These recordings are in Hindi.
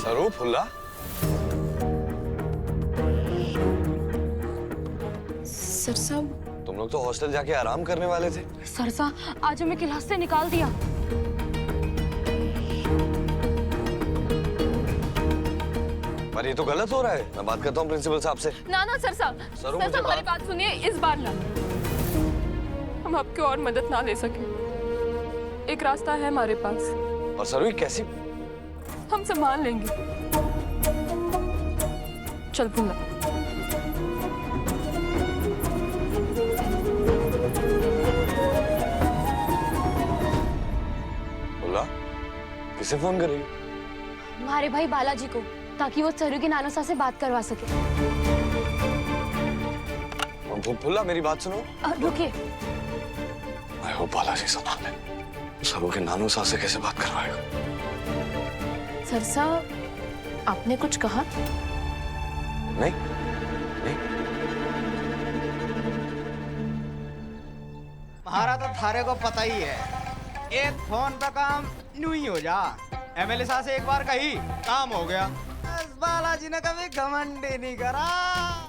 सरू, फुल्ला, सर साहब, तुम लोग तो हॉस्टल जाके आराम करने वाले थे। सर साहब आज हमें क्लास से निकाल दिया। पर ये तो गलत हो रहा है। मैं बात करता हूँ प्रिंसिपल साहब से। ना सर साहब, सरू, सर साहब हमारी बात सुनिए इस बार ना। हम आपकी और मदद ना ले सके। एक रास्ता है हमारे पास। और सरू, ये कैसी? हम संभाल लेंगे। चल फुल्ला। फुल्ला, किसे फोन कर रही हो? हमारे भाई बालाजी को, ताकि वो सरू की नाना सा से बात करवा सके। फुल्ला, मेरी बात सुनो। रुकिए। मैं हो बालाजी संभाल ले। सरू के नानू सा से कैसे बात करवाएगा? सर साहब, आपने कुछ कहा? नहीं, नहीं। हमारा तो थारे को पता ही है, एक फोन पे काम यूं ही हो जा। एमएलए साहब से एक बार कही, काम हो गया। बस बालाजी ने कभी घमंड ही नहीं करा।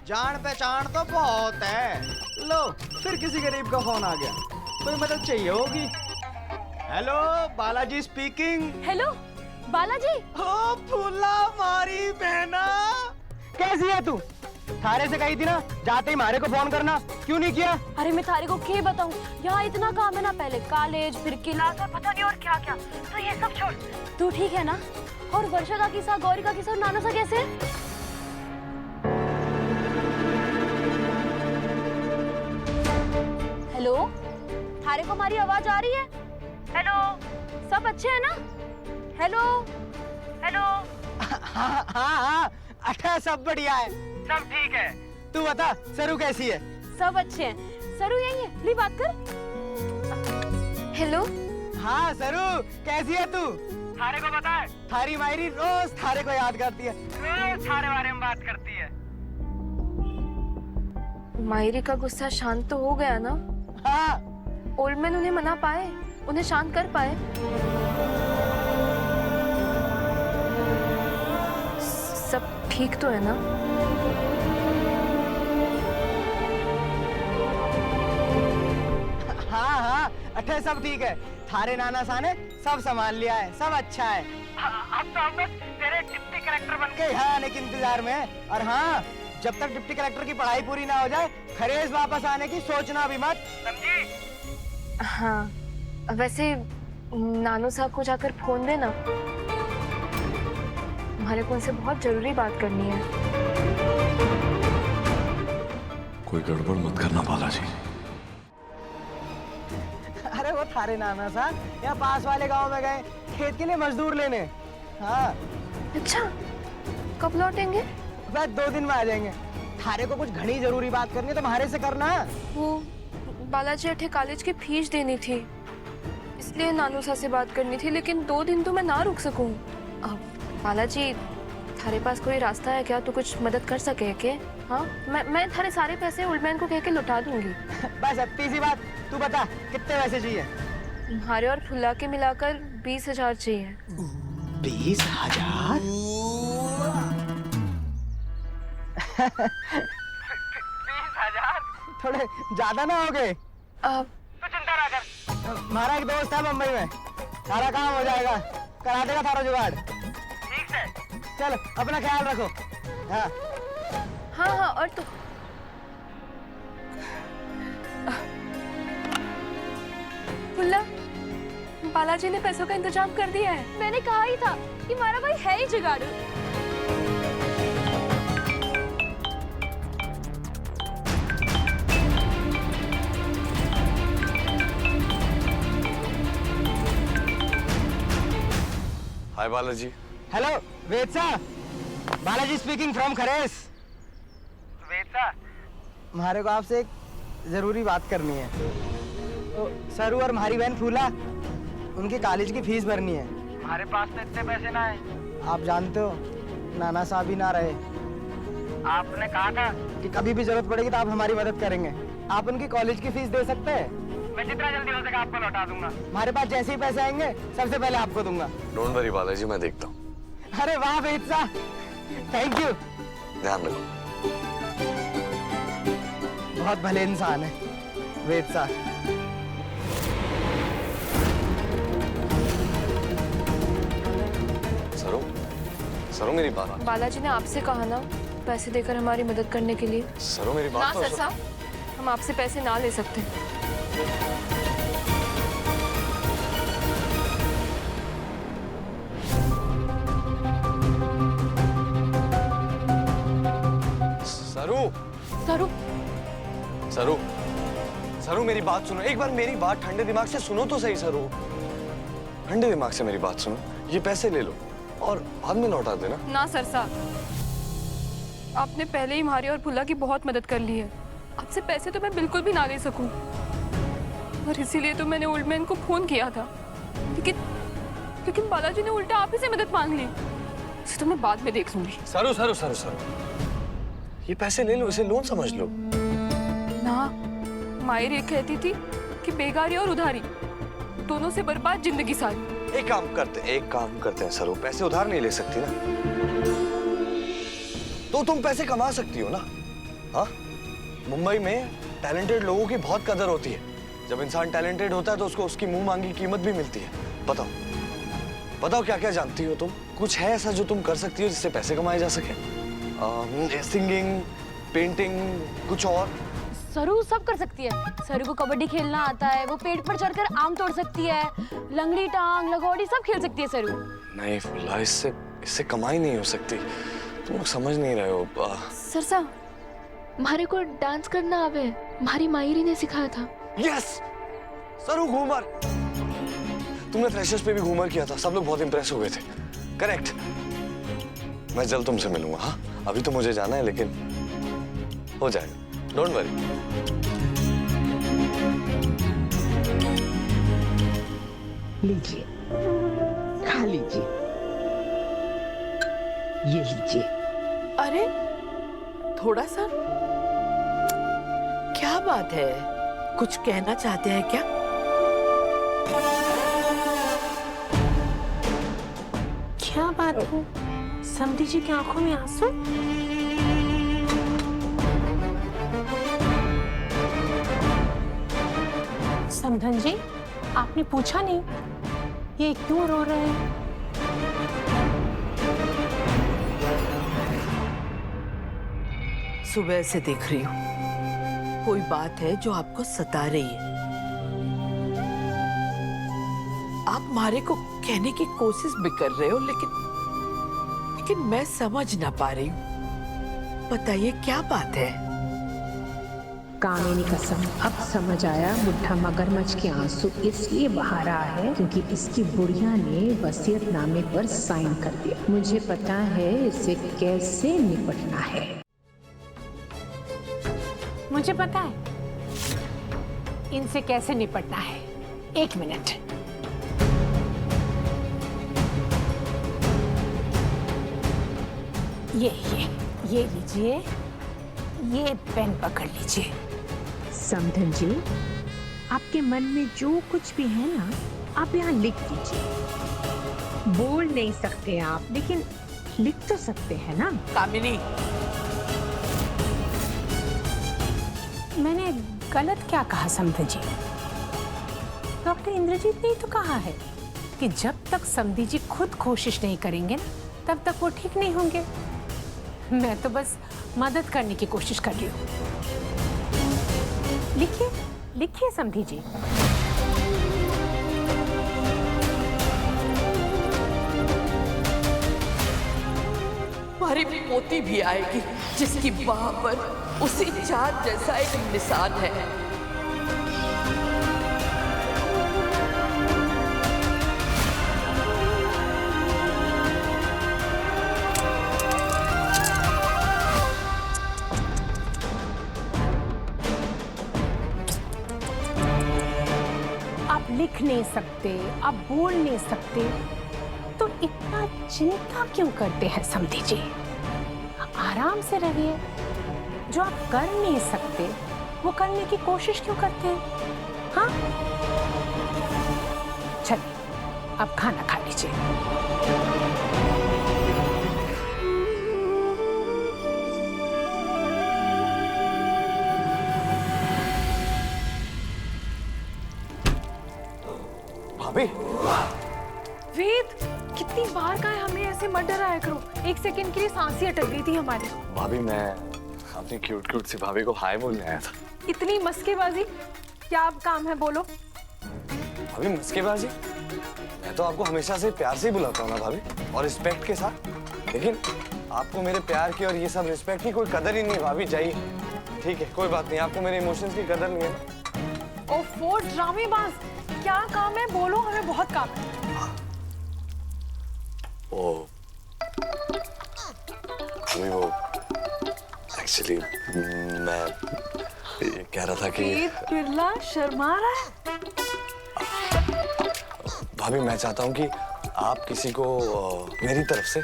जान पहचान तो बहुत है। लो, फिर किसी गरीब का फोन आ गया। कोई मदद चाहिए होगी। Hello, Balaji speaking. Hello Balaji. ओ फूला मारी बहना, कैसी है तू? थारे से कही थी ना, जाते ही मारे को फोन करना, क्यों नहीं किया? अरे मैं थारे को क्या बताऊं, यहाँ इतना काम है ना, पहले कॉलेज, फिर क्लास और पता नहीं और क्या क्या। तो ये सब छोड़, तू ठीक है ना? और वर्षा का किस्सा, गौरी का किस्सा, नाना सा कैसे? हेलो, थारे को हमारी आवाज आ रही है? हेलो, सब अच्छे हैं ना? Hello hello. हाँ, अच्छा सब बढ़िया है, सब ठीक है। तू बता, सरू कैसी है? सब अच्छे हैं। सरू यही है, ली बात कर। हेलो। हाँ सरू, कैसी है तू? थारे को पता है, थारी मायरी रोज थारे को याद करती है, रोज थारे बारे में बात करती है। मायरी का गुस्सा शांत तो हो गया ना? हाँ। ओल्डमैन उन्हें मना पाए, उन्हें शांत कर पाए? सब ठीक तो है ना? हाँ, अच्छा सब ठीक है। थारे नाना सा ने सब संभाल लिया है, सब अच्छा है। अब तो हम तेरे डिप्टी कलेक्टर बन के यहाँ आने के इंतजार में है। और हाँ, जब तक डिप्टी कलेक्टर की पढ़ाई पूरी ना हो जाए, खरेज वापस आने की सोचना भी मत, समझी? हाँ, वैसे नानू साहब को जाकर फोन देना, हमारे को उनसे बहुत जरूरी बात करनी है। कोई गड़बड़ मत करना बालाजी। अरे वो थारे नाना सा यहाँ पास वाले गांव में गए खेत के लिए मजदूर लेने। हाँ। अच्छा, कब लौटेंगे? बस 2 दिन में आ जाएंगे। थारे को कुछ घनी जरूरी बात करनी है तो हमारे से करना। वो बालाजी अठे कॉलेज की फीस देनी थी, इसलिए नानू सा से बात करनी थी, लेकिन 2 दिन तो मैं ना रुक सकूं। अब बालाजी, थारे पास कोई रास्ता है क्या? तो कुछ मदद कर सके के? हाँ, मैं थारे सारे पैसे ओल्डमैन को कह के लौटा दूंगी। बस इतनी सी बात। तू बता, कितने पैसे चाहिए? तुम्हारे और फुल्ला के मिलाकर 20,000 चाहिए। 20,000? 20,000 थोड़े ज्यादा ना हो गए? तो चिंता ना कर, हमारा एक दोस्त है मुंबई में, सारा काम हो जाएगा, करा देगा थारा जुगाड़। ठीक है, चल अपना ख्याल रखो। हाँ हाँ, और तो फुल्ला, बालाजी ने पैसों का इंतजाम कर दिया है। मैंने कहा ही था कि हमारा भाई है ही जुगाड़ू। हाय बालाजी। हेलो वेद साहब, बालाजी स्पीकिंग फ्रॉम खरेस। वेद साहब, हमारे को आपसे एक जरूरी बात करनी है। तो सरू और हमारी बहन फूला, उनकी कॉलेज की फीस भरनी है। हमारे पास तो इतने पैसे ना है। आप जानते हो, नाना साहब ही ना रहे। आपने कहा था कि कभी भी जरूरत पड़ेगी तो आप हमारी मदद करेंगे। आप उनकी कॉलेज की फीस दे सकते हैं? मैं जितना जल्दी हो सके आपको लौटा दूंगा। हमारे पास जैसे ही पैसे आएंगे सबसे पहले आपको दूंगा। डोंट वरी बालाजी, मैं देखता हूँ। अरे वाह वेदसा, थैंक यू। ध्यान रखो। बहुत भले इंसान है वेदसा। सरो, सरो मेरी बात। बालाजी ने आपसे कहा ना पैसे देकर हमारी मदद करने के लिए। सरो मेरी ना बात तो सरसा, हम आपसे पैसे ना ले सकते। सरू, सरू, सरू, सरू मेरी बात सुनो, एक बार मेरी बात ठंडे दिमाग से सुनो तो सही। सरू, ठंडे दिमाग से मेरी बात सुनो, ये पैसे ले लो और बाद में लौटा देना। ना सरसा, आपने पहले ही मारी और भुल्ला की बहुत मदद कर ली है। आपसे पैसे तो मैं बिल्कुल भी ना ले सकूं, और इसीलिए तो मैंने ओल्ड मैन को फोन किया था। लेकिन बालाजी ने उल्टा आप ही से मदद मांग ली। इसे तो मैं बाद में देख लूंगी। सरू, सरू, सरू, सरू, ये पैसे ले लो, इसे लोन समझ लो। ना, मायर ये कहती थी कि बेगारी और उधारी दोनों से बर्बाद जिंदगी सारी। एक काम करते हैं सरू, पैसे उधार नहीं ले सकती ना, तो तुम पैसे कमा सकती हो ना। हाँ, मुंबई में टैलेंटेड लोगों की बहुत कदर होती है। जब इंसान टैलेंटेड होता है तो उसको उसकी मुंह मांगी कीमत भी मिलती है। बताओ, बताओ क्या क्या जानती हो तुम? कुछ है ऐसा जो तुम कर सकती हो जिससे पैसे कमाए जा सके? सिंगिंग, पेंटिंग, कुछ और? सरू सब कर सकती है। सरू को कबड्डी खेलना आता है, वो पेड़ पर चढ़कर आम तोड़ सकती है, लंगड़ी टांग, लगौड़ी सब खेल सकती है सरू। नहीं फुल्ला, इससे कमाई नहीं हो सकती। तुम लोग समझ नहीं रहे हो। सरसा, मारे को डांस करना आवे, हमारी मायरी ने सिखाया था। यस, सरू घूमर। तुमने फ्रेशर्स पे भी घूमर किया था, सब लोग बहुत इंप्रेस हो गए थे। करेक्ट। मैं जल्द तुमसे मिलूंगा। हाँ, अभी तो मुझे जाना है, लेकिन हो जाएगा, डोंट वरी। लीजिए, खा लीजिए, ये लीजिए। अरे थोड़ा सा, क्या बात है? कुछ कहना चाहते हैं क्या? क्या बात है? समधी जी की आंखों में आंसू? समधन जी, आपने पूछा नहीं ये क्यों रो रहे हैं? सुबह से देख रही हूँ, कोई बात है जो आपको सता रही है। आप मारे को कहने की कोशिश भी कर रहे हो, लेकिन मैं समझ ना पा रही हूँ। बताइए क्या बात है? कामिनी कसम, अब समझ आया बुढ़ा मगरमच्छ के आंसू इसलिए बहा रहा है क्योंकि इसकी बुढ़िया ने वसीयतनामे पर साइन कर दिया। मुझे पता है इसे कैसे निपटना है। मुझे पता है इनसे कैसे निपटना है। एक मिनट। ये लीजिए, ये पेन पकड़ लीजिए। समधन जी, आपके मन में जो कुछ भी है ना, आप यहाँ लिख दीजिए। बोल नहीं सकते आप, लेकिन लिख तो सकते हैं ना। कामिनी, मैंने गलत क्या कहा समधी जी? डॉक्टर इंद्रजीत ने ही तो कहा है कि जब तक समधी जी खुद कोशिश नहीं करेंगे ना, तब तक वो ठीक नहीं होंगे। मैं तो बस मदद करने की कोशिश कर रही हूँ। लिखिए, लिखिए समधी जी। हमारी पोती भी आएगी जिसकी बाह पर उसी चांद जैसा एक निशान है। आप लिख नहीं सकते, आप बोल नहीं सकते, तो इतना चिंता क्यों करते हैं समधी जी? आराम से रहिए। जो आप कर नहीं सकते वो करने की कोशिश क्यों करते हैं? हाँ, चलिए अब खाना खा लीजिए। इतनी बार का है हमें ऐसे मत डराया करो। एक सेकंड के लिए सांस ही अटक गई थी हमारी। भाभी मैं अपनी क्यूट क्यूट सी भाभी को हाय बोलने आया था। इतनी मस्केबाजी, क्या काम है बोलो। भाभी मस्केबाजी? मैं तो आपको हमेशा से प्यार से ही बुलाता हूँ ना भाभी, और रिस्पेक्ट के साथ। लेकिन आपको मेरे प्यार की और ये सब रिस्पेक्ट की कोई कदर ही नहीं है भाभी, जाइए। ठीक है, कोई बात नहीं, आपको मेरे इमोशंस की कदर नहीं है ना। ओफो ड्रामेबाज, क्या काम है बोलो, हमें बहुत काम है। ओ भाभी वो एक्चुअली मैं ये कह रहा था कि बिरला शर्मा रहा है। भाभी मैं चाहता हूँ कि आप किसी को मेरी तरफ से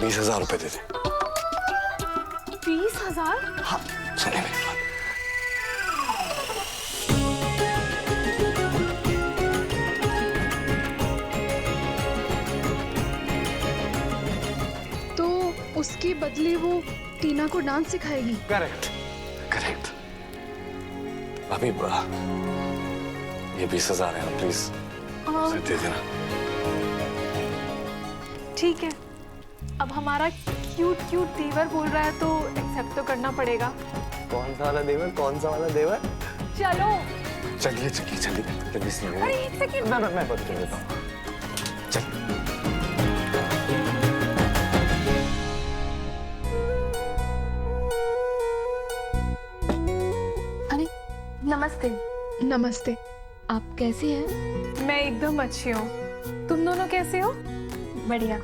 20,000 रुपए दे दें। 20,000? हाँ, सुनिए मेरी बात। तो उसके बदले वो टीना को डांस सिखाएगी? Correct correct. भाभी ये 20,000 है ना, प्लीज उसे दे देना। ठीक है, अब हमारा क्यूट क्यूट देवर बोल रहा है तो एक्सेप्ट तो करना पड़ेगा। कौन सा वाला देवर? कौन सा वाला देवर? चलो चलिए चलिए चलिए जल्दी से। अरे एक सेकंड, मैं बता देता हूँ। चलिए। अरे नमस्ते। नमस्ते। आप कैसी हैं? मैं एकदम अच्छी हूँ, तुम दोनों कैसे हो? बढ़िया।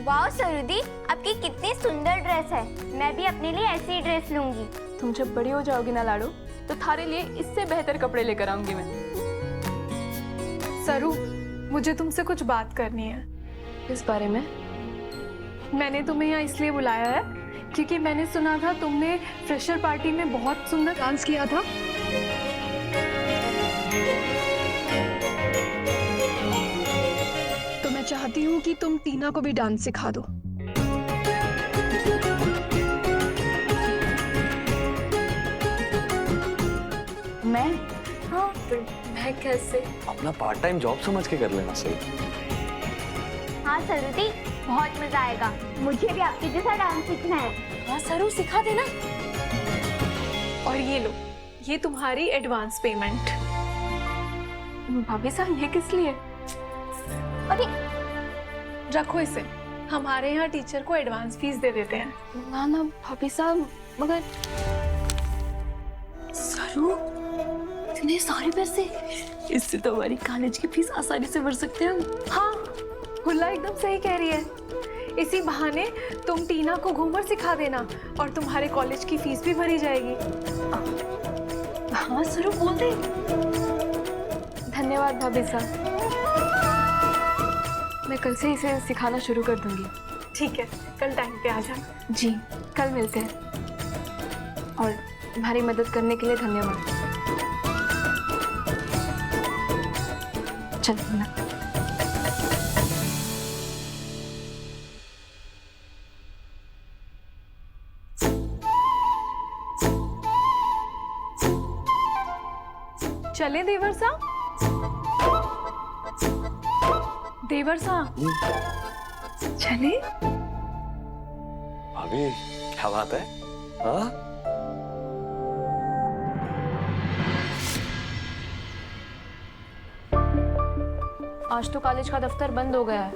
वाह सरुदी, आपकी कितनी सुंदर ड्रेस है। मैं भी अपने लिए ऐसी ही ड्रेस लूंगी। तुम जब बड़ी हो जाओगी ना लाडू, तो थारे लिए इससे बेहतर कपड़े लेकर आऊंगी मैं। सरू, मुझे तुमसे कुछ बात करनी है। इस बारे में? मैंने तुम्हें यहाँ इसलिए बुलाया है क्योंकि मैंने सुना था तुमने फ्रेशर पार्टी में बहुत सुंदर डांस किया था। तो मैं चाहती हूँ कि तुम टीना को भी डांस सिखा दो। मैं? हाँ, मैं कैसे? अपना पार्ट टाइम जॉब समझ के कर लेना सही। हाँ सरुदी, बहुत मजा आएगा। मुझे भी आपके जैसा डांस सीखना है। हाँ सरू, सिखा देना। और ये लो, ये तुम्हारी एडवांस पेमेंट। भाभी साहब, ये किस लिए? अरे रखो इसे, हमारे यहाँ टीचर को एडवांस फीस दे देते हैं। ना ना भाभी साहब, मगर सरू, इतने सारे पैसे? इससे तो हमारी कॉलेज की फीस आसानी से भर सकते हैं हम। हाँ, हुल्ला एकदम सही कह रही है। इसी बहाने तुम टीना को घूमर सिखा देना और तुम्हारे कॉलेज की फीस भी भरी जाएगी। हाँ सरू, बोल दे। धन्यवाद भाभी साहब, मैं कल से इसे सिखाना शुरू कर दूंगी। ठीक है, कल टाइम पे आ जाना। जी, कल मिलते हैं। और तुम्हारी मदद करने के लिए धन्यवाद। चलो ना। चले देवर साहब? देवर साहब चले? भाभी क्या बात है? हाँ? आज तो कॉलेज का दफ्तर बंद हो गया है।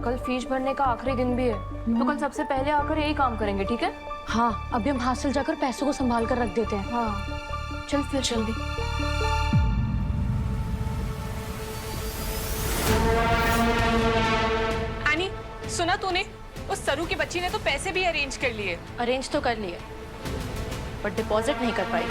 कल फीस भरने का आखिरी दिन भी है, तो कल सबसे पहले आकर यही काम करेंगे, ठीक है? हाँ, अभी हम हॉस्टल जाकर पैसों को संभाल कर रख देते हैं। हाँ, चल फिर जल्दी। एनी, सुना तूने? उस सरू की बच्ची ने तो पैसे भी अरेंज कर लिए। अरेंज तो कर लिए, बट डिपॉजिट नहीं कर पाई।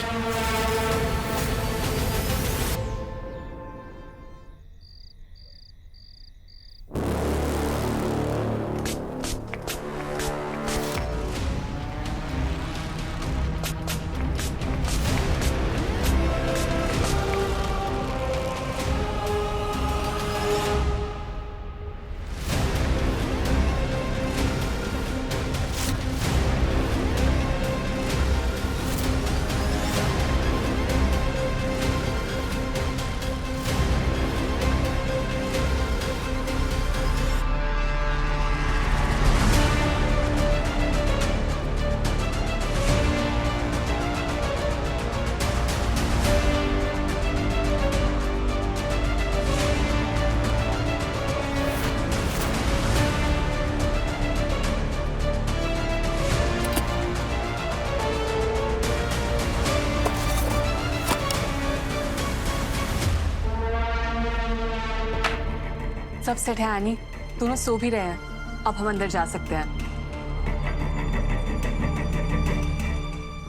सब सेट है आनी, दोनों सो भी रहे हैं, अब हम अंदर जा सकते हैं।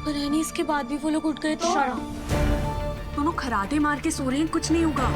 पर एनी इसके बाद भी वो लोग उठ गए तो? दोनों खराटे मार के सो रहे हैं, कुछ नहीं होगा।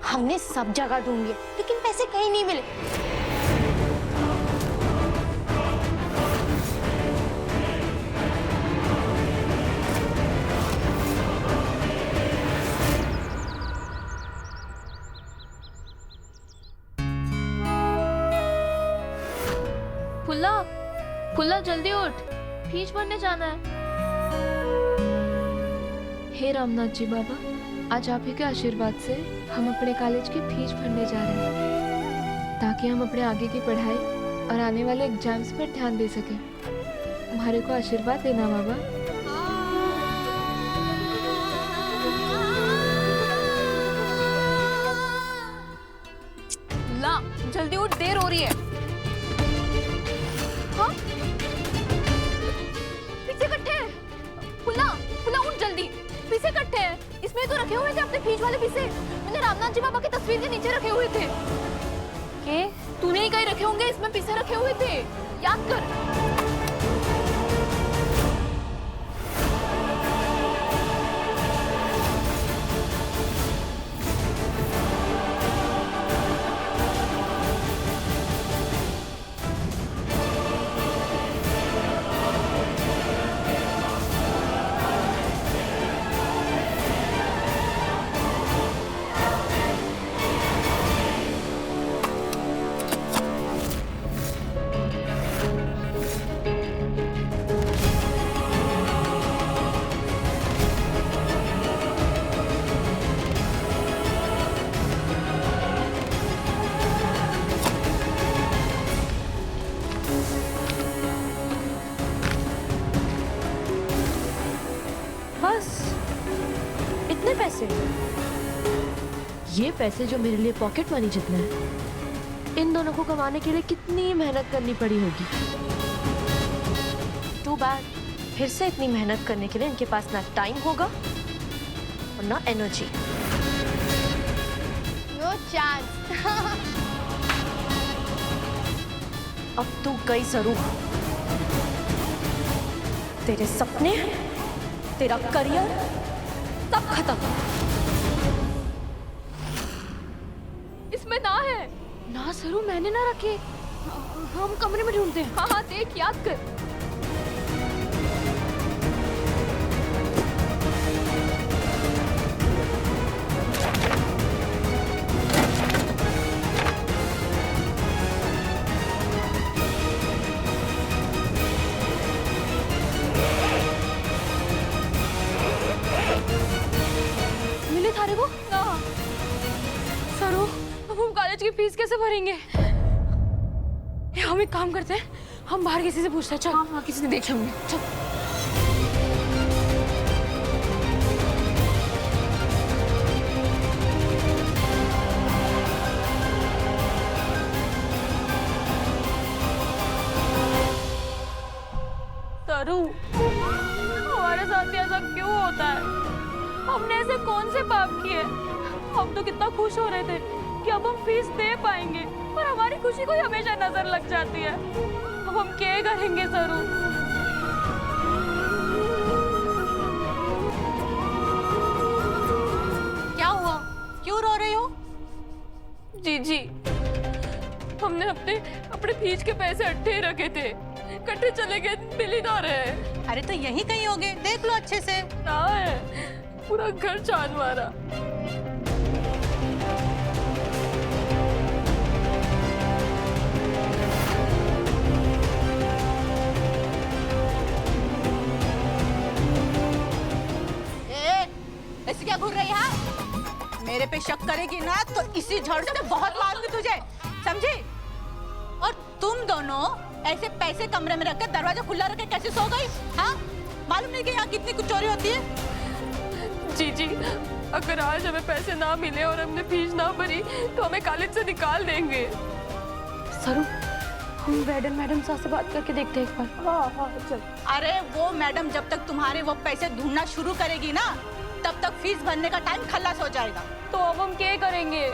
हमने सब जगह ढूंढ लिया लेकिन पैसे कहीं नहीं मिले। फुल्ला, फुल्ला जल्दी उठ, फीस भरने जाना है। हे रामनाथ जी बाबा, आज आप ही के आशीर्वाद से हम अपने कॉलेज की फीस भरने जा रहे हैं ताकि हम अपने आगे की पढ़ाई और आने वाले एग्जाम्स पर ध्यान दे सकें। हमारे को आशीर्वाद देना बाबा। ला, जल्दी उठ, देर हो रही है। हाँ? पीछे इकट्ठे हैं। फुल्ला, फुल्ला उठ जल्दी, पीछे इकट्ठे हैं। इसमें तो रखे हुए थे अपने फीस वाले पीछे। मैंने रामनाथ जी बाबा की तस्वीर के नीचे रखे हुए थे। के? तूने ही कहीं रखे होंगे, इसमें पीछे रखे हुए थे, याद कर। ये पैसे जो मेरे लिए पॉकेट मनी जितना है, इन दोनों को कमाने के लिए कितनी मेहनत करनी पड़ी होगी। टू बैड, फिर से इतनी मेहनत करने के लिए इनके पास ना टाइम होगा और ना एनर्जी। No chance. अब तू गई सरू, तेरे सपने, तेरा करियर सब खत्म। इसमें ना है। ना सरू, मैंने ना रखे, हम कमरे में ढूंढते हैं। हाँ हाँ, देख, याद कर। मिले थारे को? ना। सरू, अब हम कॉलेज की फीस कैसे भरेंगे? हम एक काम करते हैं, हम बाहर किसी से पूछते हैं। चल। हाँ, किसी ने देखे होंगे। चल। सरू, हमारे साथ ऐसा क्यों होता है? हमने ऐसे कौन से पाप किए? हम तो कितना खुश हो रहे थे कि अब हम फीस दे पाएंगे, पर हमारी खुशी को हमेशा नजर लग जाती है। अब हम क्या करेंगे सरू? क्या हुआ, क्यों रो रही हो? जी हमने अपने फीस के पैसे इकट्ठे रखे थे, इकट्ठे चले गए, मिल ही ना रहे। अरे तो यहीं कहीं होगे, देख लो अच्छे से। ना है, पूरा घर छान मारा। ऐसे क्या घूर रही है? मेरे पे शक करेगी ना तो इसी झड़ से बहुत मारूंगी तुझे, समझी? और तुम दोनों ऐसे पैसे कमरे में रख के दरवाजा खुला रख के कैसे सो गई? हाँ, मालूम नहीं कि यहाँ कितनी कुछ चोरी होती है? जी अगर आज हमें पैसे ना मिले और हमने फीस ना भरी तो हमें कॉलेज से निकाल देंगे। सरू, हम वेडन मैडम साहब से बात करके देखते हैं एक बार। हाँ चल। अरे वो मैडम जब तक तुम्हारे वो पैसे ढूंढना शुरू करेगी ना, तब तक फीस भरने का टाइम खल्लास हो जाएगा। तो अब हम क्या करेंगे?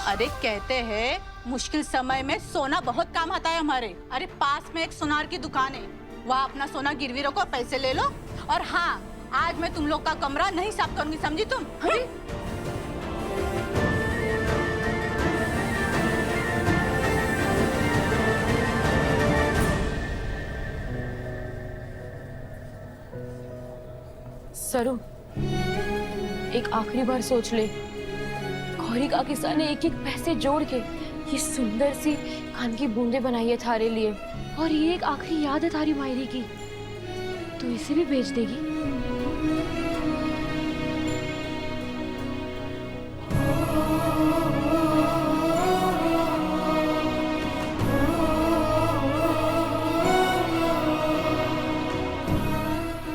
अरे कहते हैं मुश्किल समय में सोना बहुत काम आता है हमारे। अरे पास में एक सुनार की दुकान है, वहाँ अपना सोना गिरवी रखो, पैसे ले लो। और हाँ, आज मैं तुम लोग का कमरा नहीं साफ करूंगी, समझी तुम? अरे सरू, एक आखिरी बार सोच ले। गौरी का किस्सा ने एक एक पैसे जोड़ के ये सुंदर सी कान की बूंदे बनाई है थारे लिए, और ये एक आखिरी याद है थारी मायरी की। तो इसे भी भेज देगी?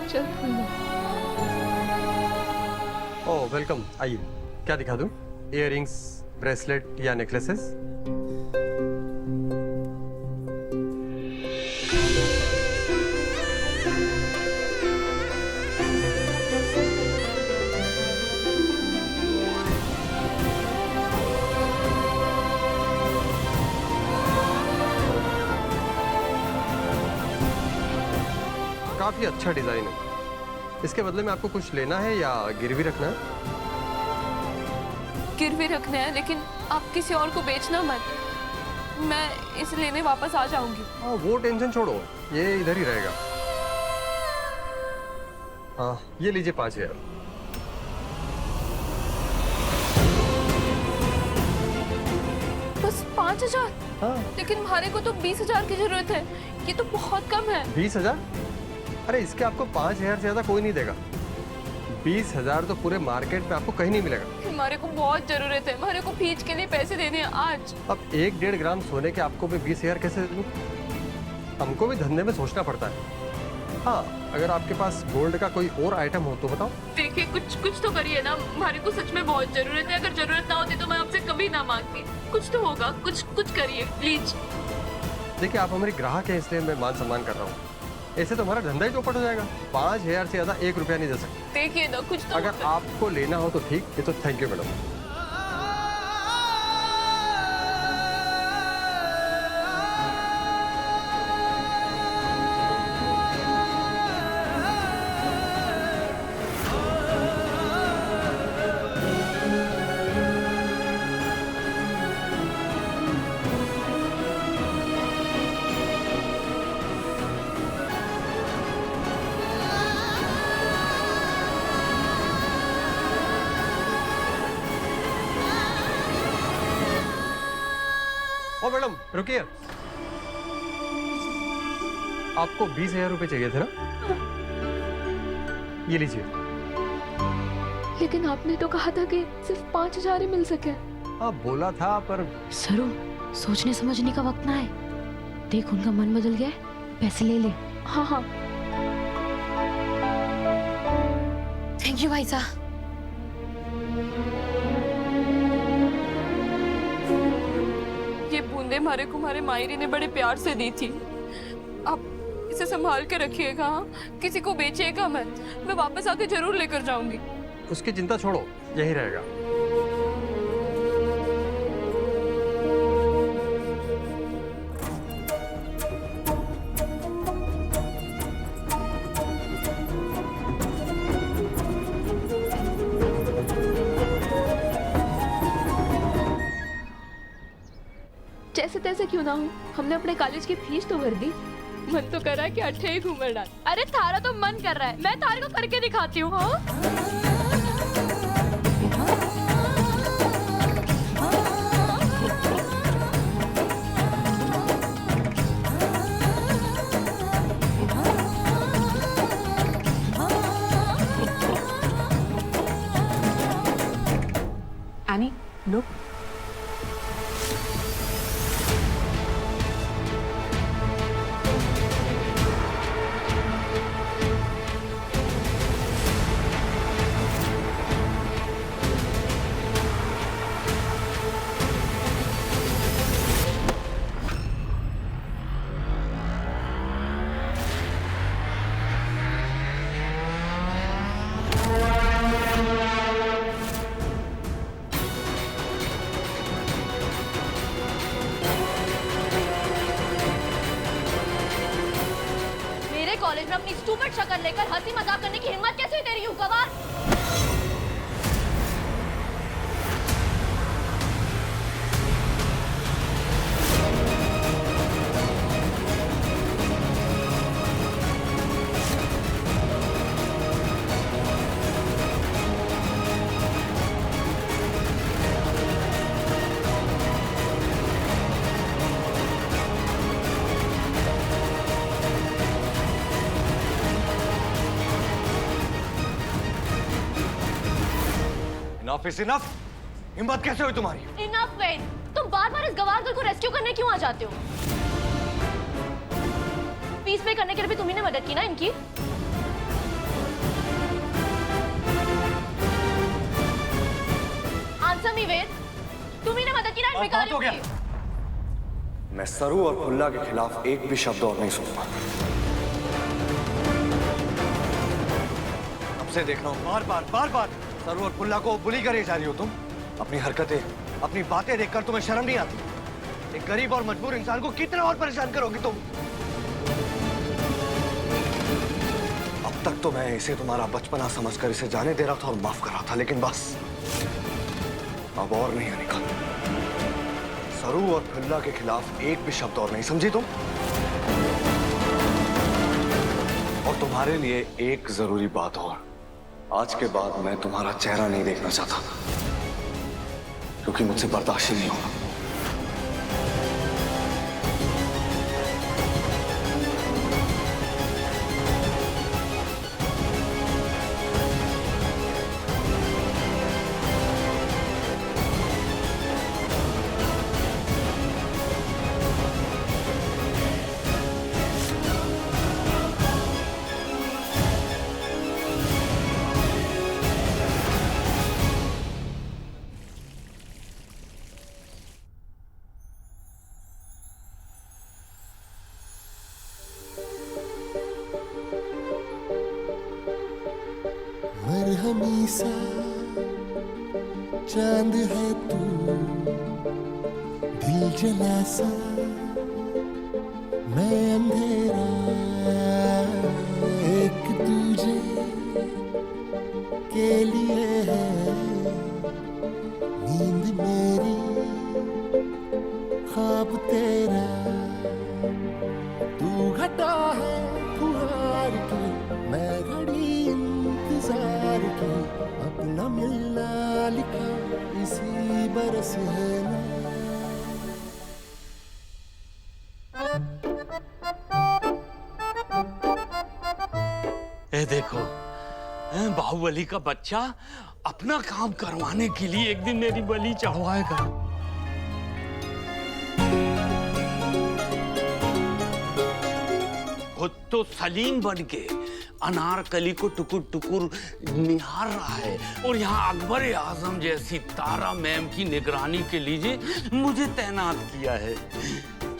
चल ओह वेलकम, आइए। क्या दिखा दूं? इयररिंग्स, ब्रेसलेट या नेकलेसेस? काफी अच्छा डिजाइन है। इसके बदले में आपको कुछ लेना है या गिरवी रखना है? गिरवी रखना है, लेकिन आप किसी और को बेचना मत। मैं इसे लेने वापस आ जाऊंगी। हाँ, वो टेंशन छोड़ो, ये इधर ही रहेगा। हाँ, ये लीजिए 5,000। बस 5,000? हाँ। लेकिन हमारे को तो 20,000 की जरूरत है, ये तो बहुत कम है। 20,000? अरे इसके आपको 5,000 से ज्यादा कोई नहीं देगा। 20,000 तो पूरे मार्केट में आपको कहीं नहीं मिलेगा। हमारे को बहुत जरूरत है, हमारे को फीस के लिए पैसे देने हैं आज। अब 1-1.5 ग्राम सोने के आपको मैं 20,000 कैसे दे दूं? हमको भी धंधे में सोचना पड़ता है। हाँ, अगर आपके पास गोल्ड का कोई और आइटम हो तो बताओ। देखिए, कुछ तो करिए ना, हमारे को सच में बहुत जरूरत है। अगर जरूरत ना होती तो मैं आपसे कभी ना मांगती। कुछ तो होगा, कुछ करिए प्लीज। देखिए, आप हमारी ग्राहक हैं, इसलिए मैं मान सम्मान कर रहा हूँ। ऐसे तो हमारा धंधा ही चौपट हो जाएगा। 5,000 से ज्यादा 1 रुपया नहीं दे सकते। देखिए ना, कुछ तो अगर आपको लेना हो तो ठीक, ये तो थैंक यू मैडम। ओ मैडम रुकिए, आपको 20,000 रुपए चाहिए थे ना? ये लीजिए। लेकिन आपने तो कहा था कि सिर्फ 5,000 ही मिल सके। हाँ बोला था, पर सरू, सोचने समझने का वक्त ना है। देख, उनका मन बदल गया है, पैसे ले ले। हाँ थैंक यू भाई साहब। ये बूंदे हमारे मायरी ने बड़े प्यार से दी थी। आप इसे संभाल के रखिएगा। हाँ, किसी को बेचिएगा मत। मैं वापस आके जरूर लेकर जाऊंगी। उसकी चिंता छोड़ो, यही रहेगा। जैसे तैसे क्यों ना हो, हमने अपने कॉलेज की फीस तो भर दी। मन तो कर रहा है कि अट्ठे ही घूमर डाल। अरे थारा तो मन कर रहा है, मैं थारे को करके दिखाती हूँ। हाँ? एनी लुक, कॉलेज में अपनी स्टूपिड शक्ल लेकर हंसी मजाक करने की हिम्मत कैसे हुई तेरी, यूं गवार? Enough is enough. हिम्मत कैसे हुई तुम्हारी? Enough वेद, तुम बार बार इस गवार गर्ल को रेस्क्यू करने क्यों आ जाते हो? फीस पे करने के लिए भी तुम्ही ने मदद की ना इनकी? आंसर मी वेद, तुम्ही ने मदद की ना इन भिखारियों की? मैं सरू और खुल्ला के खिलाफ एक भी शब्द और नहीं सुनूंगा। अब से देख रहा हूं बार बार सरू और खुल्ला को बुली करे जा रही हो तुम। अपनी हरकतें, अपनी बातें देखकर तुम्हें शर्म नहीं आती? एक गरीब और मजबूर इंसान को कितना और परेशान करोगी तुम? अब तक तो मैं इसे तुम्हारा बचपना समझकर इसे जाने दे रहा था और माफ कर रहा था, लेकिन बस अब और नहीं अनिका। सरू और खुल्ला के खिलाफ एक भी शब्द और नहीं, समझी तुम? और तुम्हारे लिए एक जरूरी बात और, आज के बाद मैं तुम्हारा चेहरा नहीं देखना चाहता, क्योंकि मुझसे बर्दाश्त ही नहीं होगा। मरहमी सा चांद है तू, दिल जला सा मैं अंधेरा, एक दूजे के लिए है नींद मेरी, ख्वाब तेरा। तू घटा है फुहार के, मैं घड़ी इंतजार की, अपना मिलना लिखा इसी बरस है ना। ए देखो, बाहुबली का बच्चा अपना काम करवाने के लिए एक दिन मेरी बलि चढ़वाएगा। खुद तो सलीम बन के अनारकली को टुकुर टुकुर निहार रहा है, और यहाँ अकबर आजम जैसी तारा मैम की निगरानी के लिए मुझे तैनात किया है।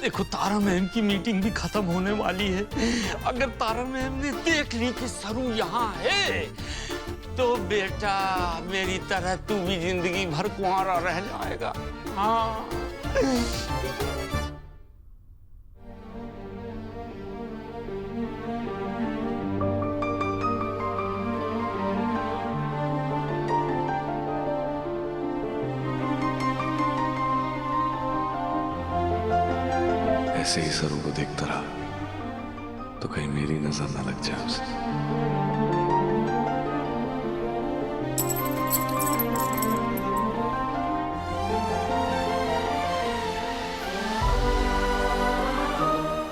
देखो तारा मैम की मीटिंग भी खत्म होने वाली है। अगर तारा मैम ने देख ली कि सरू यहाँ है तो बेटा मेरी तरह तू भी जिंदगी भर कुंवारा रह जाएगा। हाँ ऐसे ही सरू को देखता रहा तो कहीं मेरी नजर ना लग जाए उसे।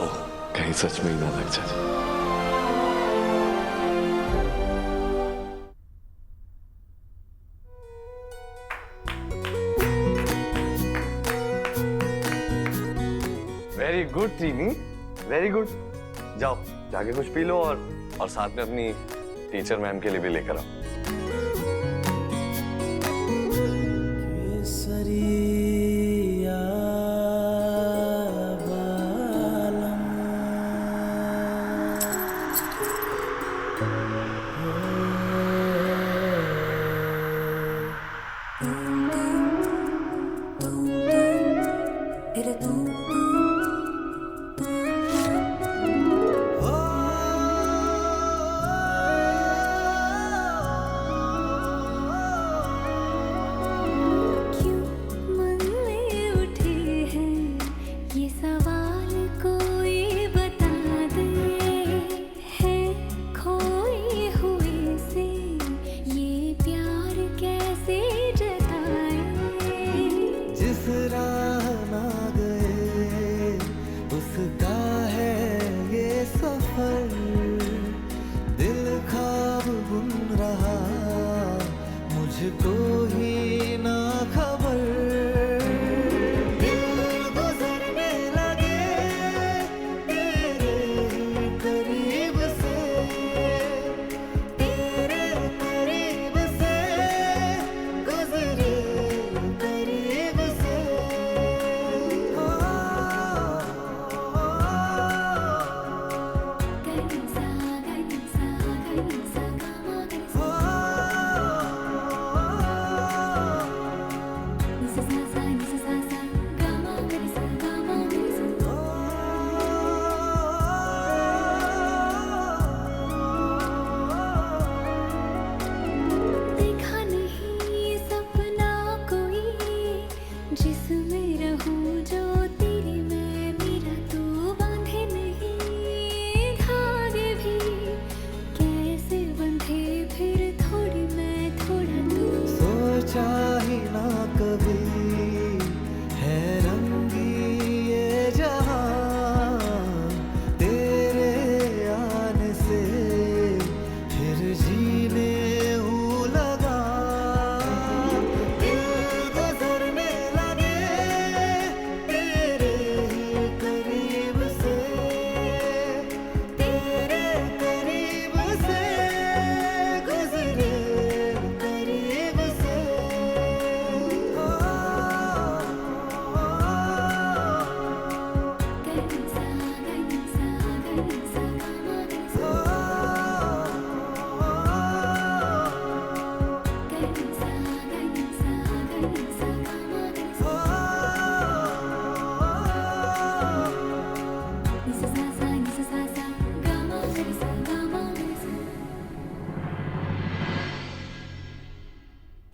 ओह, कहीं सच में ही ना लग जाए। वेरी गुड तीनी, वेरी गुड। जाओ जाके कुछ पी लो और साथ में अपनी टीचर मैम के लिए भी लेकर आओ।